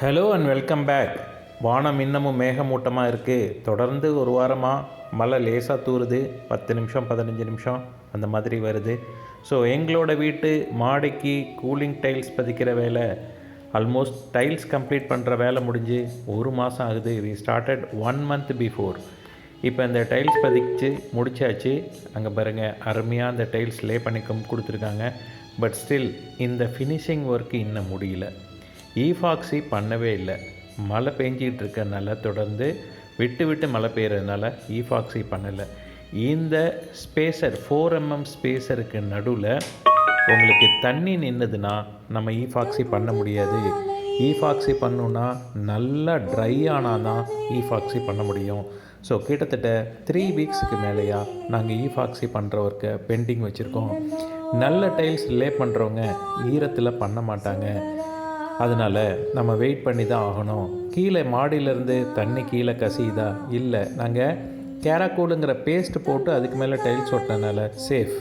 Hello and welcome back. வானம் இன்னமும் மேகமூட்டமாக இருக்குது. தொடர்ந்து ஒரு வாரமாக மழை லேசாக தூறுது. 10 நிமிஷம் 15 நிமிஷம் அந்த மாதிரி வருது. ஸோ எங்களோட வீட்டு மாடிக்கு கூலிங் டைல்ஸ் பதிக்கிற வேலை, ஆல்மோஸ்ட் டைல்ஸ் கம்ப்ளீட் பண்ணுற வேலை முடிஞ்சு ஒரு மாதம் ஆகுது. We started 1 month before. இப்போ இந்த டைல்ஸ் பதிச்சு முடித்தாச்சு. அங்கே பாருங்கள், அருமையாக அந்த டைல்ஸ் லே பண்ணி கொடுத்துருக்காங்க. பட் ஸ்டில் இந்த ஃபினிஷிங் ஒர்க்கு இன்னும் முடியல. ஈஃபாக்ஸி பண்ணவே இல்லை. மழை பெஞ்சிக்கிட்டு இருக்கிறதுனால, தொடர்ந்து விட்டு விட்டு மழை பெய்கிறதுனால ஈஃபாக்ஸி பண்ணலை. இந்த ஸ்பேசர் 4 mm ஸ்பேசருக்கு நடுவில் உங்களுக்கு தண்ணி நின்றுதுன்னா நம்ம ஈஃபாக்ஸி பண்ண முடியாது. ஈஃபாக்ஸி பண்ணணுன்னா நல்லா ட்ரை ஆனால் தான் ஈஃபாக்ஸி பண்ண முடியும். ஸோ கிட்டத்தட்ட 3 வீக்ஸுக்கு மேலேயா நாங்கள் ஈஃபாக்ஸி பண்ணுற ஒர்க்கை பெண்டிங் வச்சுருக்கோம். நல்ல டைல்ஸ் லே பண்ணுறவங்க ஈரத்தில் பண்ண மாட்டாங்க. அதனால் நம்ம வெயிட் பண்ணி தான் ஆகணும். கீழே மாடியிலேருந்து தண்ணி கீழே கசியுதா? இல்லை, நாங்கள் கேராகோலுங்கிற பேஸ்ட் போட்டு அதுக்கு மேலே டைல்ஸ் ஒட்டினதுனால சேஃப்.